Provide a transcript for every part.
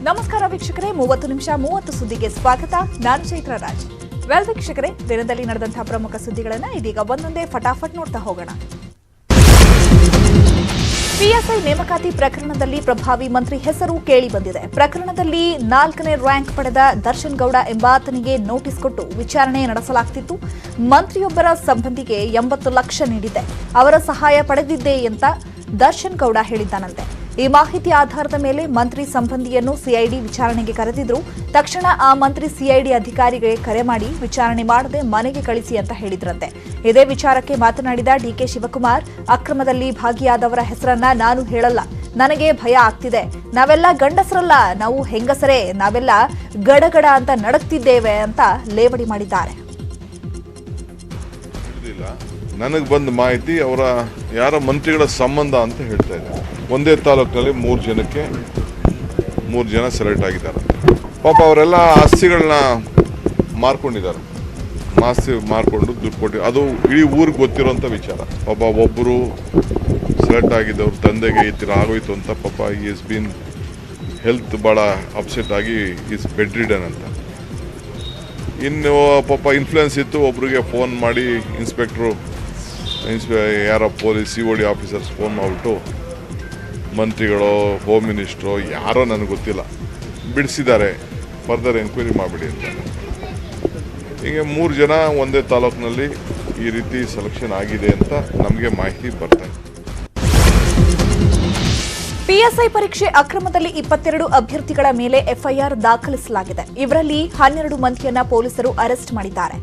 ನಮಸ್ಕಾರ ವೀಕ್ಷಕರೇ, 30 ನಿಮಿಷ 30 ಸುದ್ದಿಗೆ ಸ್ವಾಗತ. ನಾನು ಚೈತ್ರ ರಾಜ್. ವೀಕ್ಷಕರೇ, ದಿನದಲ್ಲಿ ನಡೆದಂತಹ ಪ್ರಮುಖ ಸುದ್ದಿಗಳನ್ನು ಇದೀಗ ಒಂದೊಂದೇ ಫಟಾಫಟ್ ನೋಡ್ತಾ ಹೋಗೋಣ. ಪಿಎಸ್ಐ ನೇಮಕಾತಿ ಪ್ರಕರಣದಲ್ಲಿ ಪ್ರಭಾವಿ ಮಂತ್ರಿ ಹೆಸರು ಕೇಳಿ ಬಂದಿದೆ. ಪ್ರಕರಣದಲ್ಲಿ 4ನೇ ರ್ಯಾಂಕ್ ಪಡೆದ ದರ್ಶನ್ ಗೌಡ ಎಂಬಾತನಿಗೆ ನೋಟಿಸ್ ಕೊಟ್ಟು ವಿಚಾರಣೆ ನಡೆಸಲಾಗುತ್ತಿತ್ತು. ಮಂತ್ರಿಯೊಬ್ಬರ ಸಂಬಂಧಿಗೆ 80 ಲಕ್ಷ ನೀಡಿದ್ದೆ, ಅವರ ಸಹಾಯ ಪಡೆದಿದ್ದೆ ಅಂತ ದರ್ಶನ್ ಗೌಡ ಹೇಳಿದ್ದಾನಂತೆ. ಈ ಮಾಹಿತಿ ಆಧಾರದ ಮೇಲೆ ಮಂತ್ರಿ ಸಂಬಂಧಿಯನ್ನು ಸಿಐಡಿ ವಿಚಾರಣೆಗೆ ಕರೆದಿದ್ರು. ತಕ್ಷಣ ಆ ಮಂತ್ರಿ ಸಿಐಡಿ ಅಧಿಕಾರಿಗೆ ಕರೆ ಮಾಡಿ ವಿಚಾರಣೆ ಮಾಡದೆ ಮನೆಗೆ ಕಳಿಸಿ ಅಂತ ಹೇಳಿದ್ರಂತೆ. ಇದೇ ವಿಚಾರಕ್ಕೆ ಮಾತನಾಡಿದ ಡಿಕೆ ಶಿವಕುಮಾರ್, ಅಕ್ರಮದಲ್ಲಿ ಭಾಗಿಯಾದವರ ಹೆಸರನ್ನ ನಾನು ಹೇಳಲ್ಲ, ನನಗೆ ಭಯ ಆಗ್ತಿದೆ. ನಾವೆಲ್ಲ ಗಂಡಸರಲ್ಲ, ನಾವು ಹೆಂಗಸರೇ, ನಾವೆಲ್ಲ ಗಡಗಡ ಅಂತ ನಡಕ್ತಿದ್ದೇವೆ ಅಂತ ಲೇವಡಿ ಮಾಡಿದ್ದಾರೆ. ನನಗೆ ಬಂದ ಮಾಹಿತಿ ಅವರ ಯಾರ ಮಂತ್ರಿಗಳ ಸಂಬಂಧ ಅಂತ ಹೇಳ್ತಾ ಇದ್ದಾರೆ. ಒಂದೇ ತಾಲೂಕಿನಲ್ಲಿ 3 ಜನ ಸೆಲೆಕ್ಟ್ ಆಗಿದ್ದಾರೆ. ಪಾಪ ಅವರೆಲ್ಲ ಆಸ್ತಿಗಳನ್ನ ಮಾರ್ಕೊಂಡಿದ್ದಾರೆ. ಮಾರ್ಕೊಂಡು ದುಡ್ಡು ಕೊಟ್ಟು, ಅದು ಇಡೀ ಊರಿಗೆ ಗೊತ್ತಿರೋಂಥ ವಿಚಾರ. ಪಾಪ ಒಬ್ಬರು ಸೆಲೆಕ್ಟ್ ಆಗಿದ್ದವ್ರ ತಂದೆಗೆ ಈ ಥರ ಆಗೋಯ್ತು ಅಂತ ಪಾಪ ಈಸ್ ಬೀನ್ ಹೆಲ್ತ್ ಭಾಳ ಅಪ್ಸೆಟ್ ಆಗಿ ಈಸ್ ಬೆಡ್ ರಿಡನ್ ಅಂತ. ಇನ್ನು ಪಾಪ ಇನ್ಫ್ಲುಯೆನ್ಸ್ ಇತ್ತು, ಒಬ್ರಿಗೆ ಫೋನ್ ಮಾಡಿ ಯಾರೋ ಪೊಲೀಸ್ COD ಆಫೀಸರ್ಸ್ ಫೋನ್ ಮಾಡಿಬಿಟ್ಟು ಮಂತ್ರಿಗಳು, ಹೋಮ್ ಮಿನಿಸ್ಟ್ರು, ಯಾರೋ ನನಗೆ ಗೊತ್ತಿಲ್ಲ, ಬಿಡಿಸಿದ್ದಾರೆ, ಫರ್ದರ್ ಎಂಕ್ವೈರಿ ಮಾಡಿಬಿಡಿ ಅಂತ. ಹೀಗೆ 3 ಜನ ಒಂದೇ ತಾಲೂಕಿನಲ್ಲಿ ಈ ರೀತಿ ಸೆಲೆಕ್ಷನ್ ಆಗಿದೆ ಅಂತ ನಮಗೆ ಮಾಹಿತಿ ಬರ್ತಾ ಇದೆ. ಪಿಎಸ್ಐ ಪರೀಕ್ಷೆ ಅಕ್ರಮದಲ್ಲಿ 22 ಅಭ್ಯರ್ಥಿಗಳ ಮೇಲೆ ಎಫ್ಐಆರ್ ದಾಖಲಿಸಲಾಗಿದೆ. ಇವರಲ್ಲಿ 12 ಮಂದಿಯನ್ನ ಪೊಲೀಸರು ಅರೆಸ್ಟ್ ಮಾಡಿದ್ದಾರೆ.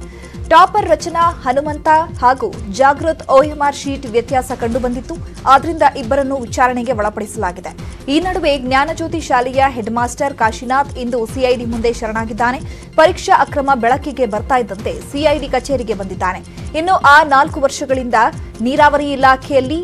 ಟಾಪರ್ ರಚನಾ, ಹನುಮಂತ ಹಾಗೂ ಜಾಗೃತ್ OMR ಶೀಟ್ ವ್ಯತ್ಯಾಸ ಕಂಡುಬಂದಿತ್ತು. ಆದ್ರಿಂದ ಇಬ್ಬರನ್ನು ವಿಚಾರಣೆಗೆ ಒಳಪಡಿಸಲಾಗಿದೆ. ಈ ನಡುವೆ ಜ್ಞಾನಜ್ಯೋತಿ ಶಾಲೆಯ ಹೆಡ್ ಮಾಸ್ಟರ್ ಕಾಶಿನಾಥ್ ಇಂದು ಸಿಐಡಿ ಮುಂದೆ ಶರಣಾಗಿದ್ದಾನೆ. ಪರೀಕ್ಷಾ ಅಕ್ರಮ ಬೆಳಕಿಗೆ ಬರ್ತಾ ಇದ್ದಂತೆ ಸಿಐಡಿ ಕಚೇರಿಗೆ ಬಂದಿದ್ದಾನೆ. ಇನ್ನು ಆ 4 ವರ್ಷಗಳಿಂದ ನೀರಾವರಿ ಇಲಾಖೆಯಲ್ಲಿ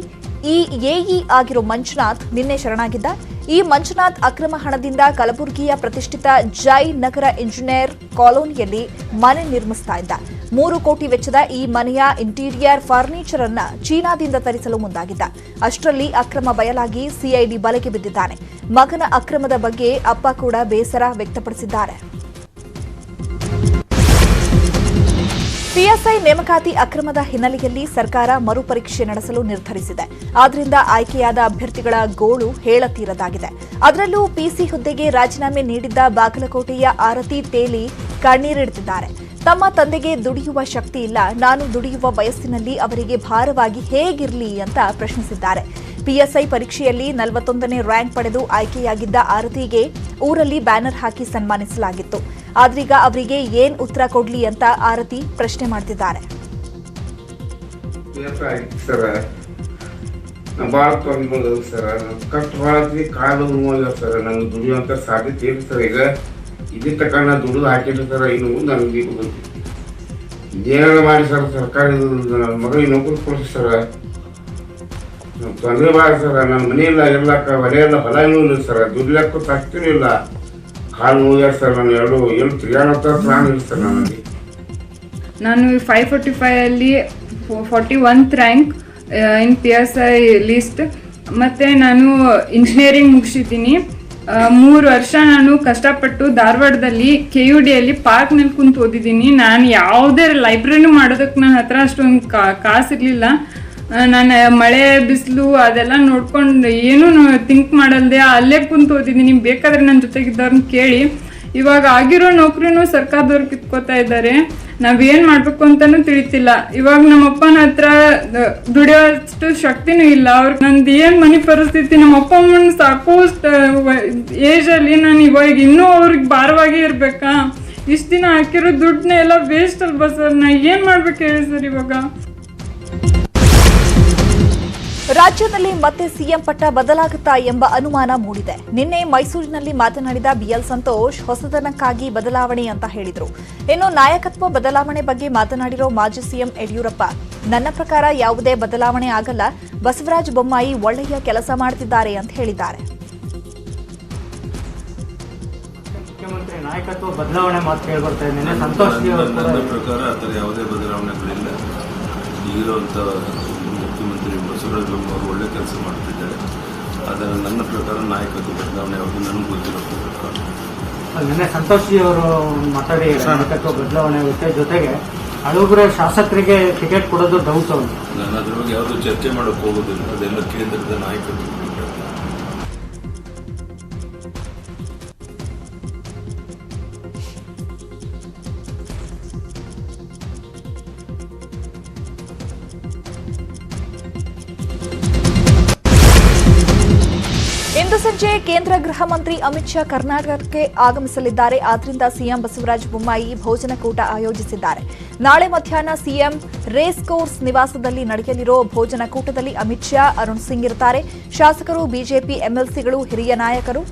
ಎಇ ಆಗಿರೋ ಮಂಜುನಾಥ್ ನಿನ್ನೆ ಶರಣಾಗಿದ್ದ. ಈ ಮಂಜುನಾಥ್ ಅಕ್ರಮ ಹಣದಿಂದ ಕಲಬುರಗಿಯ ಪ್ರತಿಷ್ಠಿತ ಜೈ ನಗರ ಇಂಜಿನಿಯರ್ ಕಾಲೋನಿಯಲ್ಲಿ ಮನೆ ನಿರ್ಮಿಸ್ತಾ ಇದ್ದ. 3 ಕೋಟಿ ವೆಚ್ಚದ ಈ ಮನೆಯ ಇಂಟೀರಿಯರ್ ಫರ್ನಿಚರ್ ಅನ್ನ ಚೀನಾದಿಂದ ತರಿಸಲು ಮುಂದಾಗಿದ್ದ. ಅಷ್ಟರಲ್ಲಿ ಅಕ್ರಮ ಬಯಲಾಗಿ ಸಿಐಡಿ ಬಲೆಗೆ ಬಿದ್ದಿದ್ದಾನೆ. ಮಗನ ಅಕ್ರಮದ ಬಗ್ಗೆ ಅಪ್ಪ ಕೂಡ ಬೇಸರ ವ್ಯಕ್ತಪಡಿಸಿದ್ದಾರೆ. ಪಿಎಸ್ಐ ನೇಮಕಾತಿ ಅಕ್ರಮದ ಹಿನ್ನೆಲೆಯಲ್ಲಿ ಸರ್ಕಾರ ಮರುಪರೀಕ್ಷೆ ನಡೆಸಲು ನಿರ್ಧರಿಸಿದೆ. ಆದ್ದರಿಂದ ಆಯ್ಕೆಯಾದ ಅಭ್ಯರ್ಥಿಗಳ ಗೋಳು ಹೇಳತೀರದಾಗಿದೆ. ಅದರಲ್ಲೂ ಪಿಸಿ ಹುದ್ದೆಗೆ ರಾಜೀನಾಮೆ ನೀಡಿದ್ದ ಬಾಗಲಕೋಟೆಯ ಆರತಿ ತೇಲಿ ಕಣ್ಣೀರಿಡುತ್ತಿದ್ದಾರೆ. ತಮ್ಮ ತಂದೆಗೆ ದುಡಿಯುವ ಶಕ್ತಿ ಇಲ್ಲ, ನಾನು ದುಡಿಯುವ ವಯಸ್ಸಿನಲ್ಲಿ ಅವರಿಗೆ ಭಾರವಾಗಿ ಹೇಗಿರಲಿ ಅಂತ ಪ್ರಶ್ನಿಸಿದ್ದಾರೆ. ಪಿಎಸ್ಐ ಪರೀಕ್ಷೆಯಲ್ಲಿ 41ನೇ ರ್ಯಾಂಕ್ ಪಡೆದು ಆಯ್ಕೆಯಾಗಿದ್ದ ಆರತಿಗೆ ಊರಲ್ಲಿ ಬ್ಯಾನರ್ ಹಾಕಿ ಸನ್ಮಾನಿಸಲಾಗಿತ್ತು. ಆದ್ರೀಗ ಅವರಿಗೆ ಏನ್ ಉತ್ತರ ಕೊಡ್ಲಿ ಅಂತ ಆರತಿ ಪ್ರಶ್ನೆ ಮಾಡ್ತಿದ್ದಾರೆ. ಭಾಳ ತೊಂದ್ರೆ ಸರ್, ಕಷ್ಟ ಭಾಳ ಕಾಲ ನೋವು ಸರ್, ನಂಗೆ ದುಡಿಯುವಂಥ ಸಾಧ್ಯತೆ ಇಲ್ಲ ಸರ್. ಈಗ ಇದೇ ತಗೊಂಡು ದುಡಿದು ಹಾಕಿಲ್ಲ ಸರ್. ಇನ್ನು ನನಗೆ ಏನಾರ ಮಾಡಿ ಸರ್, ಸರ್ಕಾರ ನನ್ನ ಮಗಳಿಗೆ ನೌಕರಿ ಕೊಡ್ಸಿ ಸರ್. ನಮ್ಮ ತೊಂದರೆ ಭಾಳ ಸರ್, ನನ್ನ ಮನೆ ಇಲ್ಲ, ಇರ್ಲಾಕ ಹೊರೆ ಇಲ್ಲ, ಹೊಲ ಇಲ್ಲ ಸರ್, ದುಡ್ಲಕ್ಕೂ ತಗ್ತೀನೂ ಇಲ್ಲ, ಕಾಲು ನೋವ್ಯಾರ ಸರ್. ನಾನು ಎರಡು ತಿರುಗಾಡೋ ಪ್ರಾಣ ಇಲ್ಲ ಸರ್. ನಾನು 545 ಅಲ್ಲಿ 41th rank in PSI list. ಮತ್ತು ನಾನು ಇಂಜಿನಿಯರಿಂಗ್ ಮುಗಿಸಿದ್ದೀನಿ. 3 ವರ್ಷ ನಾನು ಕಷ್ಟಪಟ್ಟು ಧಾರವಾಡದಲ್ಲಿ KUD ಅಲ್ಲಿ ಪಾರ್ಕ್ನಲ್ಲಿ ಕುಂತು ಓದಿದ್ದೀನಿ. ನಾನು ಯಾವುದೇ ಲೈಬ್ರರಿನೂ ಮಾಡೋದಕ್ಕೆ ನನ್ನ ಹತ್ರ ಅಷ್ಟೊಂದು ಕಾಸಿರಲಿಲ್ಲ. ನಾನು ಮಳೆ ಬಿಸಿಲು ಅದೆಲ್ಲ ನೋಡ್ಕೊಂಡು ಏನೂ ಥಿಂಕ್ ಮಾಡಲ್ದೆ ಅಲ್ಲೇ ಕುಂತು ಓದಿದ್ದೀನಿ. ಬೇಕಾದರೆ ನನ್ನ ಜೊತೆಗಿದ್ದವ್ರನ್ನ ಕೇಳಿ. ಇವಾಗ ಆಗಿರೋ ನೌಕರಿನೂ ಸರ್ಕಾರದವ್ರು ಕಿತ್ಕೋತಾ ಇದ್ದಾರೆ. ನಾವೇನು ಮಾಡಬೇಕು ಅಂತಲೂ ತಿಳಿತಿಲ್ಲ. ಇವಾಗ ನಮ್ಮಪ್ಪನ ಹತ್ರ ದುಡಿಯೋಷ್ಟು ಶಕ್ತಿನೂ ಇಲ್ಲ. ಅವ್ರಿಗೆ ನಂದು ಏನು ಮನೆ ಪರಿಸ್ಥಿತಿ, ನಮ್ಮಪ್ಪ ಅಮ್ಮನ ಸಾಕೋಷ್ಟು ಏಜಲ್ಲಿ ನಾನು ಇವಾಗ ಇನ್ನೂ ಅವ್ರಿಗೆ ಭಾರವಾಗಿ ಇರಬೇಕಾ? ಇಷ್ಟು ದಿನ ಹಾಕಿರೋ ದುಡ್ಡನ್ನ ಎಲ್ಲ ವೇಸ್ಟ್ ಅಲ್ವಾ ಸರ್? ನಾ ಏನು ಮಾಡ್ಬೇಕು ಹೇಳಿ ಸರ್ ಇವಾಗ? ರಾಜ್ಯದಲ್ಲಿ ಮತ್ತೆ ಸಿಎಂ ಪಟ್ಟ ಬದಲಾಗುತ್ತಾ ಎಂಬ ಅನುಮಾನ ಮೂಡಿದೆ. ನಿನ್ನೆ ಮೈಸೂರಿನಲ್ಲಿ ಮಾತನಾಡಿದ BL ಸಂತೋಷ್, ಹೊಸತನಕ್ಕಾಗಿ ಬದಲಾವಣೆ ಅಂತ ಹೇಳಿದರು. ಇನ್ನು ನಾಯಕತ್ವ ಬದಲಾವಣೆ ಬಗ್ಗೆ ಮಾತನಾಡಿರೋ ಮಾಜಿ ಸಿಎಂ ಯಡಿಯೂರಪ್ಪ, ನನ್ನ ಪ್ರಕಾರ ಯಾವುದೇ ಬದಲಾವಣೆ ಆಗಲ್ಲ, ಬಸವರಾಜ ಬೊಮ್ಮಾಯಿ ಒಳ್ಳೆಯ ಕೆಲಸ ಮಾಡುತ್ತಿದ್ದಾರೆ ಅಂತ ಹೇಳಿದ್ದಾರೆ. ಮುಖ್ಯಮಂತ್ರಿ ನಾಯಕತ್ವ ಬದಲಾವಣೆ ಮಾತು ಕೇಳಿಬರ್ತಾ ಇದ್ದೇನೆ. ಸಂತೋಷ್ ನನ್ನ ಪ್ರಕಾರ ಆ ಥರ ಯಾವುದೇ ಬದಲಾವಣೆಗಳಿಲ್ಲ. ಈಗಿರುವಂಥ ಮುಖ್ಯಮಂತ್ರಿ ಬಸವರಾಜ ಬೊಮ್ಮಾಯಿ ಒಳ್ಳೆ ಕೆಲಸ ಮಾಡ್ತಿದ್ದಾರೆ. ಆದರೆ ನನ್ನ ಪ್ರಕಾರ ನಾಯಕತ್ವ ಬದಲಾವಣೆ ಯಾವುದು ನನಗೆ ಗೊತ್ತಿರೋ ಪ್ರಕಾರ ನಿನ್ನೆ ಸಂತೋಷ್ ಜಿ ಅವರು ಮಾತಾಡಿ ನಾಯಕತ್ವ ಬದಲಾವಣೆ ವಿಷಯ ಜೊತೆಗೆ ಹಳಬ್ರ ಶಾಸಕರಿಗೆ ಟಿಕೆಟ್ ಕೊಡೋದು ಡೌಟ್ ಅವರು. ನಾನು ಅದ್ರ ಬಗ್ಗೆ ಯಾವುದು ಚರ್ಚೆ ಮಾಡೋಕೆ ಹೋಗೋದಿಲ್ಲ, ಅದೆಲ್ಲ ಕೇಂದ್ರದ ನಾಯಕರು. ಇಂದು ಸಂಜೆ ಕೇಂದ್ರ ಗೃಹ ಮಂತ್ರಿ ಅಮಿತ್ ಶಾ ಕರ್ನಾಟಕಕ್ಕೆ ಆಗಮಿಸಲಿದ್ದಾರೆ. ಆದ್ದರಿಂದ ಸಿಎಂ ಬಸವರಾಜ ಬೊಮ್ಮಾಯಿ ಭೋಜನಕೂಟ ಆಯೋಜಿಸಿದ್ದಾರೆ. ನಾಳೆ ಮಧ್ಯಾಹ್ನ ಸಿಎಂ ರೇಸ್ ಕೋರ್ಸ್ ನಿವಾಸದಲ್ಲಿ ನಡೆಯಲಿರೋ ಭೋಜನಕೂಟದಲ್ಲಿ ಅಮಿತ್ ಶಾ, ಅರುಣ್ ಸಿಂಗ್ ಇರುತ್ತಾರೆ. ಶಾಸಕರು, ಬಿಜೆಪಿ ಎಂಎಲ್ಸಿಗಳು, ಹಿರಿಯ ನಾಯಕರು